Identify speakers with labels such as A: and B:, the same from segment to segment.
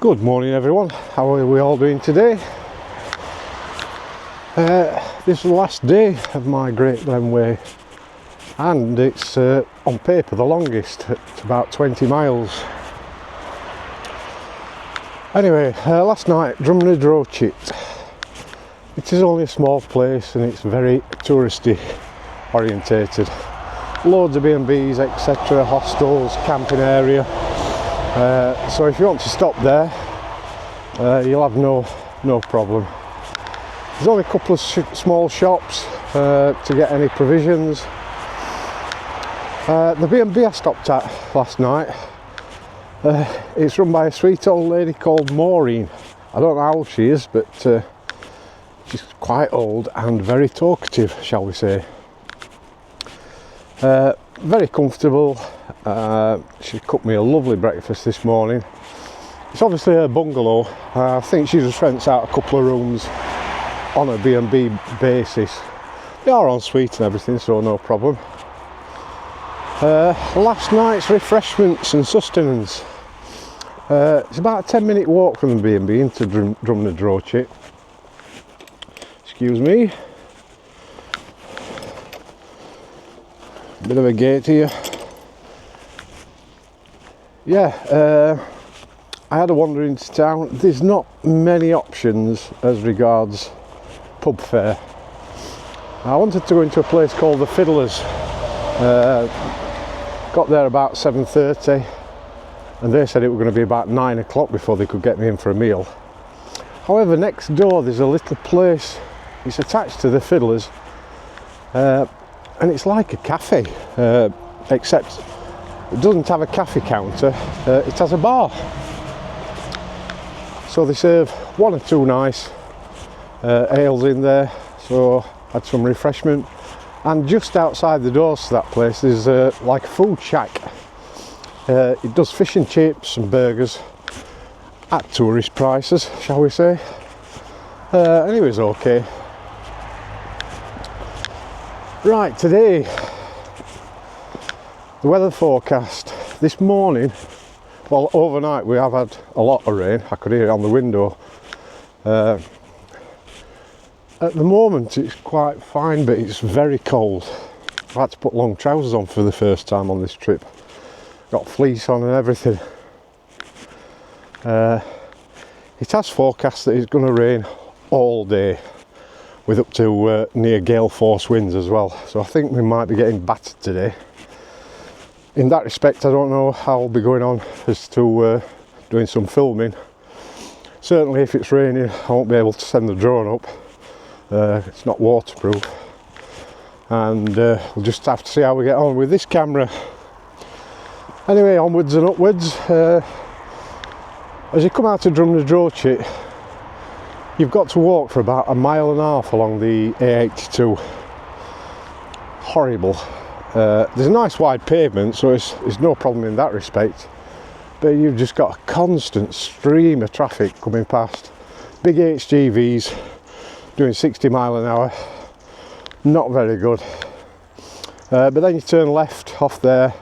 A: Good morning everyone, how are we all doing today? This is the last day of my Great Glen Way and it's on paper the longest at about 20 miles. Anyway, last night Drumnadochit. It is only a small place and it's very touristy orientated. Loads of B&Bs, etc, hostels, camping area. So if you want to stop there, you'll have no problem. There's only a couple of small shops to get any provisions. The B&B I stopped at last night, it's run by a sweet old lady called Maureen. I don't know how old she is, but she's quite old and very talkative, shall we say. Very comfortable. She cooked me a lovely breakfast this morning. It's obviously her bungalow. I think she's just rents out a couple of rooms on a B&B basis. They are en suite and everything, so no problem. Last night's refreshments and sustenance. It's about a 10-minute walk from the B&B into Drumnadochit. Excuse me. Bit of a gate here. Yeah, I had a wander into town. There's not many options as regards pub fare. I wanted to go into a place called the Fiddlers. Got there about 7:30 and they said it was going to be about 9 o'clock before they could get me in for a meal. However, next door there's a little place. It's attached to the Fiddlers and it's like a cafe, except it doesn't have a cafe counter, it has a bar. So they serve one or two nice ales in there, so had some refreshment. And just outside the doors to that place is like a food shack. It does fish and chips and burgers at tourist prices, shall we say. Anyway, it's okay. Right, today, the weather forecast. This morning, well, overnight we have had a lot of rain. I could hear it on the window. At the moment it's quite fine, but it's very cold. I've had to put long trousers on for the first time on this trip. Got fleece on and everything. It has forecast that it's going to rain all day, with up to near gale force winds as well. So I think we might be getting battered today. In that respect, I don't know how I'll be going on as to doing some filming. Certainly if it's raining, I won't be able to send the drone up. It's not waterproof. And we'll just have to see how we get on with this camera. Anyway, onwards and upwards. As you come out of Drumnadochit, you've got to walk for about 1.5 miles along the A82. Horrible. There's a nice wide pavement, so it's no problem in that respect. But you've just got a constant stream of traffic coming past. Big HGVs doing 60 miles an hour. Not very good. But then you turn left off there,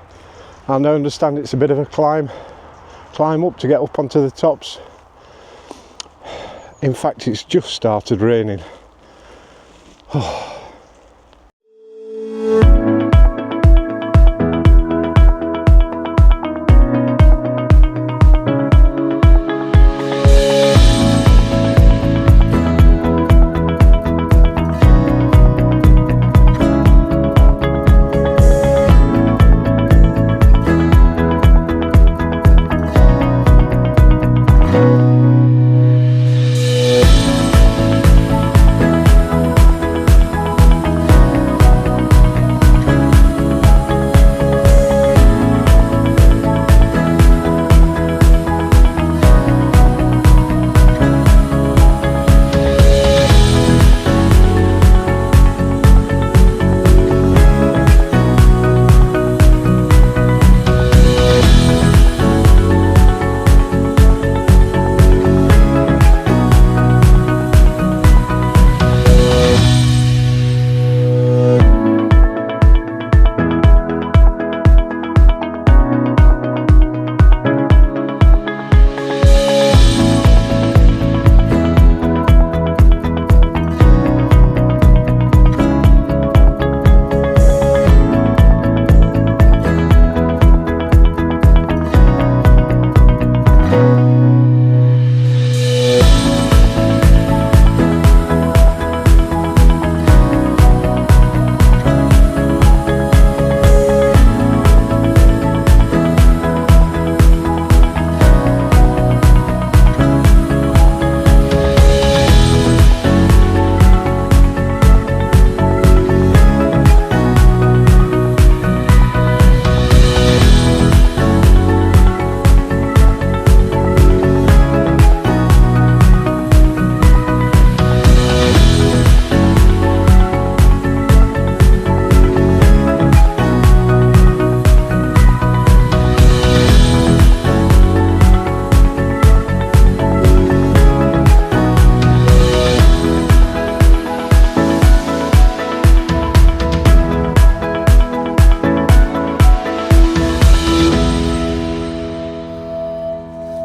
A: and I understand it's a bit of a climb up to get up onto the tops. In fact, it's just started raining.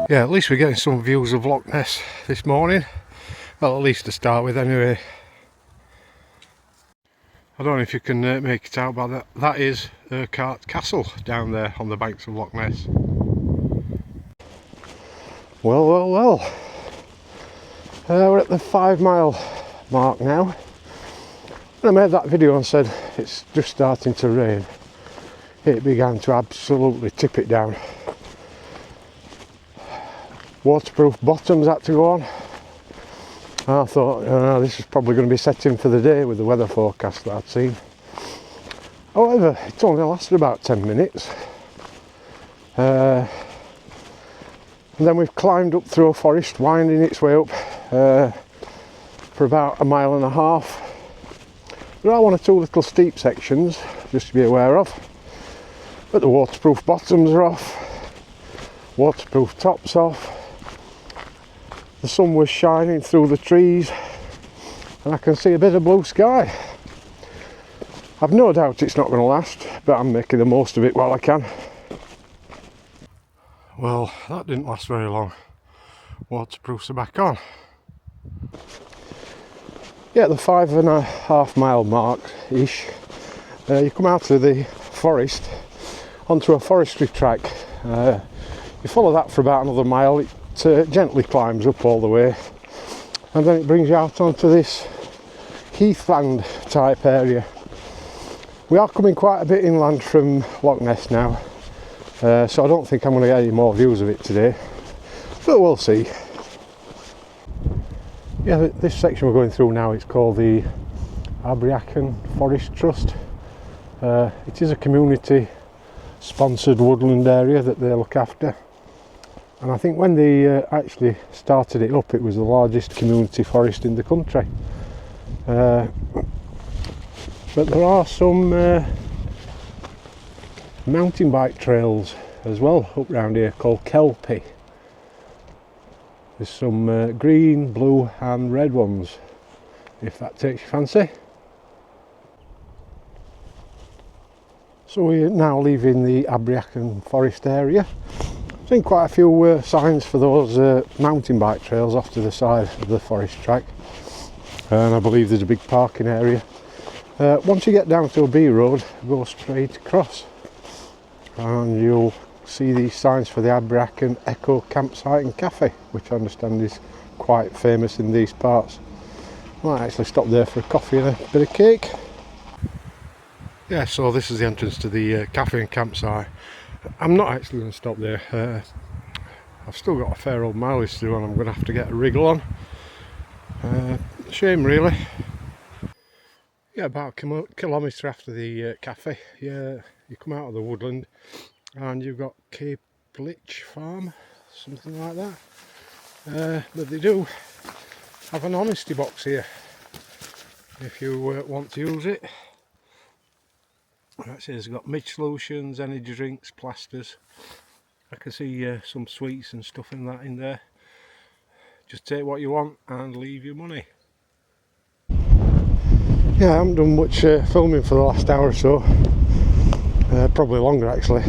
A: Yeah, at least we're getting some views of Loch Ness this morning. Well, at least to start with anyway. I don't know if you can make it out, but that is Urquhart Castle down there on the banks of Loch Ness. Well, well, well. We're at the 5 mile mark now. When I made that video and said it's just starting to rain, it began to absolutely tip it down. Waterproof bottoms had to go on. I thought this is probably going to be setting for the day with the weather forecast that I'd seen. However, it's only lasted about 10 minutes. And then we've climbed up through a forest, winding its way up for about 1.5 miles. There are one or two little steep sections, just to be aware of. But the waterproof bottoms are off, waterproof tops off. The sun was shining through the trees and I can see a bit of blue sky. I've no doubt it's not going to last, but I'm making the most of it while I can. Well, that didn't last very long. Waterproofs are back on. Yeah, the 5.5 mile mark-ish, you come out of the forest onto a forestry track. You follow that for about another mile. It gently climbs up all the way and then it brings you out onto this heathland type area. We are coming quite a bit inland from Loch Ness now, so I don't think I'm going to get any more views of it today, but we'll see. Yeah, this section we're going through now, it's called the Abriacan Forest Trust. It is a community sponsored woodland area that they look after. And I think when they actually started it up, it was the largest community forest in the country. But there are some mountain bike trails as well up round here called Kelpie. There's some green, blue and red ones, if that takes your fancy. So we're now leaving the Abriacan Forest area. Seen quite a few signs for those mountain bike trails off to the side of the forest track, and I believe there's a big parking area. Once you get down to a B road, go straight across and you'll see these signs for the Abriacan Eco Campsite and Cafe, which I understand is quite famous in these parts. Might actually stop there for a coffee and a bit of cake. Yeah, so this is the entrance to the cafe and campsite. I'm not actually going to stop there. I've still got a fair old mileage to do and I'm going to have to get a wriggle on. Shame really. Yeah, about a kilometre after the cafe, yeah, you come out of the woodland and you've got Cape Litch Farm, something like that. But they do have an honesty box here if you want to use it. That says it's got midge solutions, energy drinks, plasters. I can see some sweets and stuff in that in there. Just take what you want and leave your money. Yeah, I haven't done much filming for the last hour or so. Probably longer actually.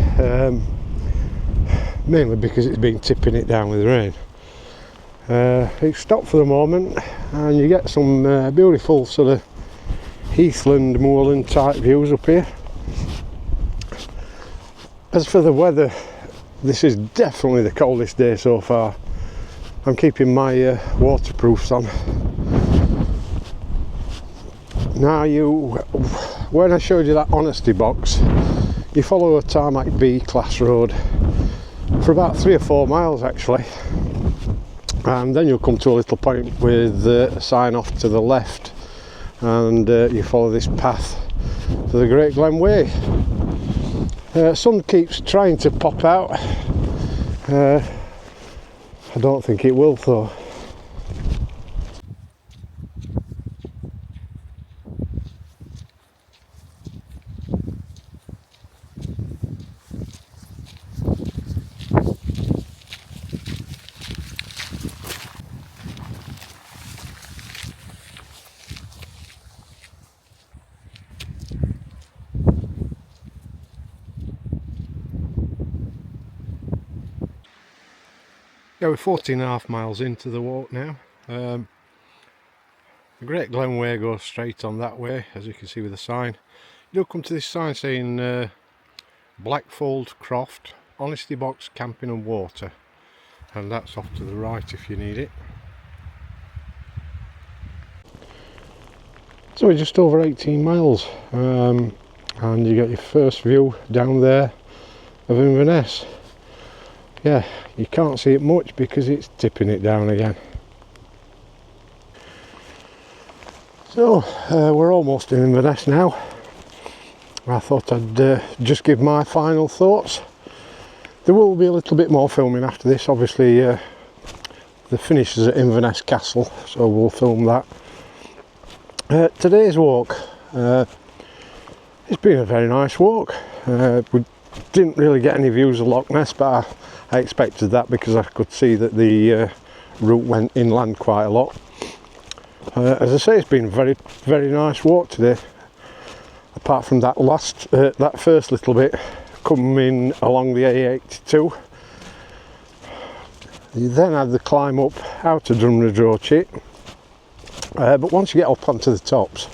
A: Mainly because it's been tipping it down with rain. It's stopped for the moment and you get some beautiful sort of heathland, moorland type views up here. As for the weather, this is definitely the coldest day so far. I'm keeping my waterproofs on. Now when I showed you that honesty box, you follow a tarmac B class road for about 3 or 4 miles actually, and then you'll come to a little point with a sign off to the left, and you follow this path to the Great Glen Way. Sun keeps trying to pop out. I don't think it will though. Yeah, we're 14.5 miles into the walk now. The Great Glen Way goes straight on that way, as you can see with the sign. You'll come to this sign saying Blackfold Croft, Honesty Box, Camping and Water. And that's off to the right if you need it. So we're just over 18 miles and you get your first view down there of Inverness. Yeah, you can't see it much because it's tipping it down again. So we're almost in Inverness now. I thought I'd just give my final thoughts. There will be a little bit more filming after this. Obviously the finish is at Inverness Castle, so we'll film that. Today's walk, it's been a very nice walk. We didn't really get any views of Loch Ness, but I expected that because I could see that the route went inland quite a lot. As I say, it's been a very, very nice walk today. Apart from that that first little bit coming along the A82. You then had the climb up out of Drumnadochit. But once you get up onto the tops,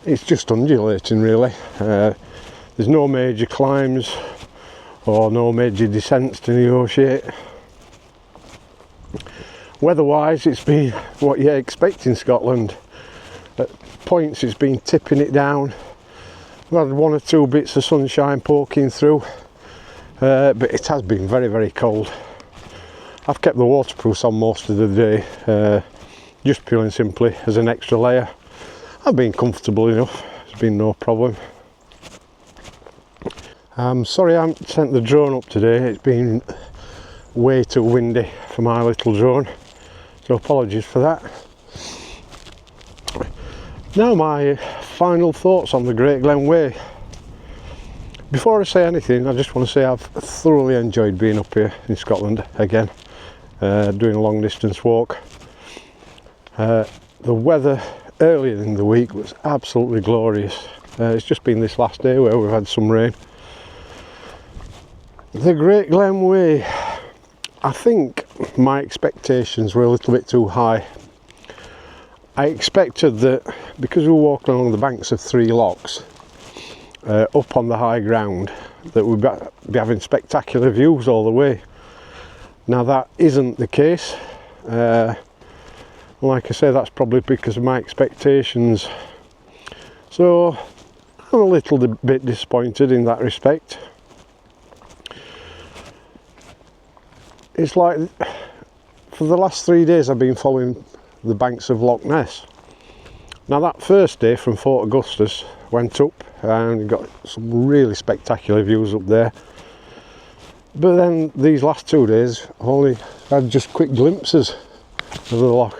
A: it's just undulating really. There's no major climbs or no major descents to negotiate. Weather-wise, it's been what you expect in Scotland. At points it's been tipping it down. We've had one or two bits of sunshine poking through, but it has been very, very cold. I've kept the waterproofs on most of the day, just purely and simply as an extra layer. I've been comfortable enough, it's been no problem. I'm sorry I haven't sent the drone up today, it's been way too windy for my little drone, so apologies for that. Now my final thoughts on the Great Glen Way. Before I say anything, I just want to say I've thoroughly enjoyed being up here in Scotland again, doing a long distance walk. The weather earlier in the week was absolutely glorious. It's just been this last day where we've had some rain. The Great Glen Way, I think my expectations were a little bit too high. I expected that because we were walking along the banks of 3 lochs, up on the high ground, that we'd be having spectacular views all the way. Now that isn't the case. Like I say, that's probably because of my expectations. So I'm a little bit disappointed in that respect. It's like for the last 3 days I've been following the banks of Loch Ness. Now that first day from Fort Augustus went up and got some really spectacular views up there. But then these last 2 days I've only had just quick glimpses of the loch.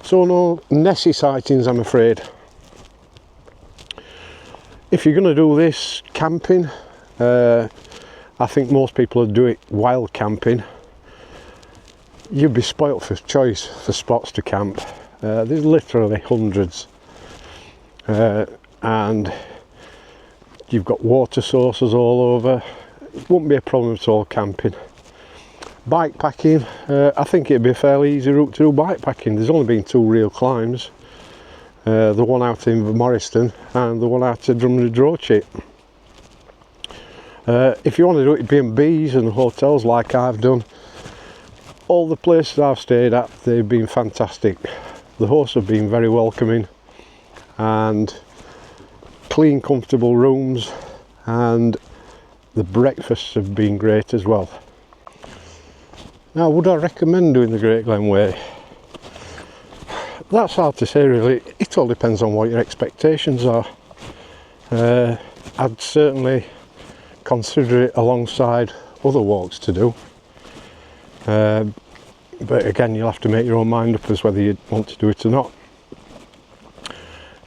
A: So no Nessie sightings, I'm afraid. If you're going to do this camping, I think most people would do it wild camping. You'd be spoilt for choice for spots to camp. There's literally hundreds, and you've got water sources all over. It wouldn't be a problem at all camping. Bike packing, I think it'd be a fairly easy route to do bike packing. There's only been 2 real climbs, the one out in Morriston and the one out of Drumnadochit. If you want to do it B&Bs and hotels like I've done, all the places I've stayed at, they've been fantastic. The hosts have been very welcoming and clean, comfortable rooms, and the breakfasts have been great as well. Now, would I recommend doing the Great Glen Way? That's hard to say really. It all depends on what your expectations are. I'd certainly consider it alongside other walks to do. But again, you'll have to make your own mind up as whether you want to do it or not.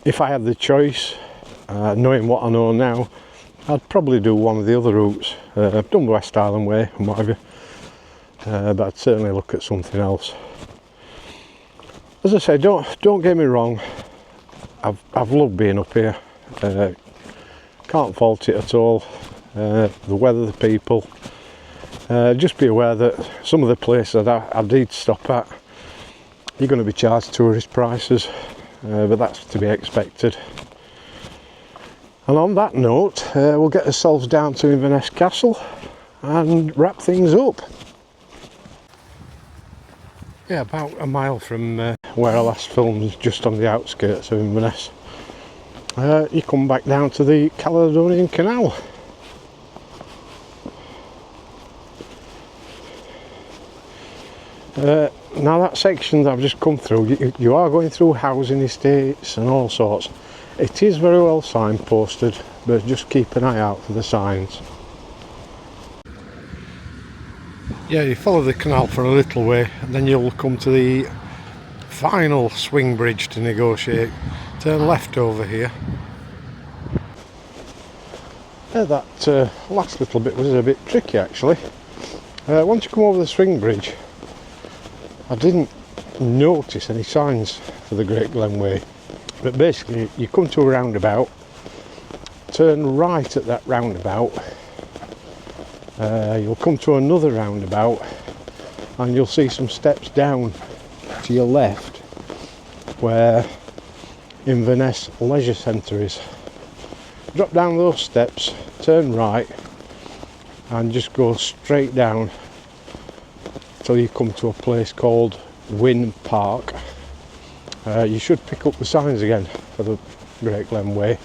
A: If I had the choice, knowing what I know now, I'd probably do one of the other routes. I've done the West Island Way and whatever, but I'd certainly look at something else. As I say, don't get me wrong, I've loved being up here. Can't fault it at all. The weather, the people, Just be aware that some of the places that I did stop at, you're going to be charged tourist prices, but that's to be expected. And on that note, we'll get ourselves down to Inverness Castle and wrap things up. Yeah, about a mile from where I last filmed, just on the outskirts of Inverness. You come back down to the Caledonian Canal. Now that section that I've just come through, you are going through housing estates and all sorts. It is very well signposted, but just keep an eye out for the signs. Yeah, you follow the canal for a little way and then you'll come to the final swing bridge to negotiate. Turn left over here. Yeah, that last little bit was a bit tricky actually. Once you come over the swing bridge, I didn't notice any signs for the Great Glen Way, but basically you come to a roundabout, turn right at that roundabout, you'll come to another roundabout and you'll see some steps down to your left where Inverness Leisure Centre is. Drop down those steps, turn right and just go straight down till you come to a place called Wynn Park. You should pick up the signs again for the Great Glen Way,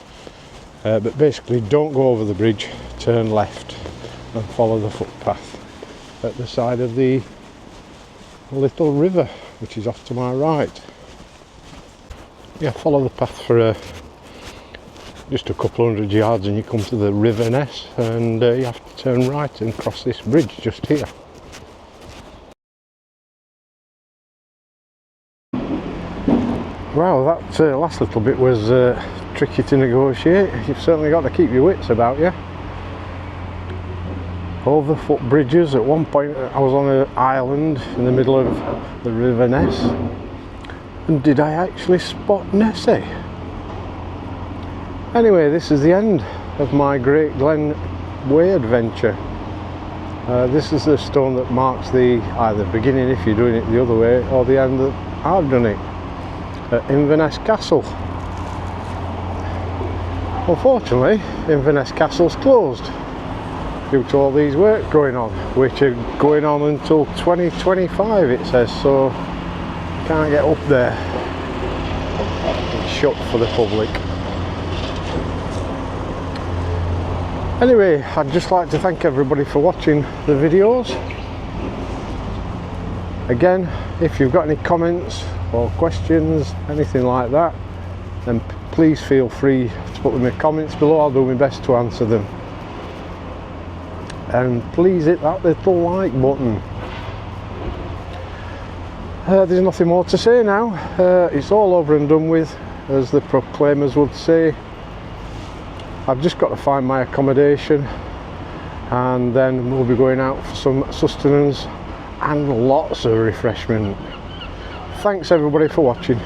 A: but basically don't go over the bridge, turn left and follow the footpath at the side of the little river, which is off to my right. Yeah, follow the path for just a couple hundred yards and you come to the River Ness, and you have to turn right and cross this bridge just here. Wow, that last little bit was tricky to negotiate. You've certainly got to keep your wits about you. Over footbridges. At one point I was on an island in the middle of the River Ness, and did I actually spot Nessie? Anyway, this is the end of my Great Glen Way adventure. This is the stone that marks the either beginning if you're doing it the other way, or the end that I've done it at Inverness Castle. Unfortunately, Inverness Castle's closed due to all these work going on, which are going on until 2025 it says, so can't get up there. It's shut for the public. Anyway, I'd just like to thank everybody for watching the videos. Again, if you've got any comments or questions, anything like that, then please feel free to put them in the comments below. I'll do my best to answer them. And please hit that little like button. There's nothing more to say now. It's all over and done with, as the proclaimers would say. I've just got to find my accommodation, and then we'll be going out for some sustenance and lots of refreshment. Thanks everybody for watching.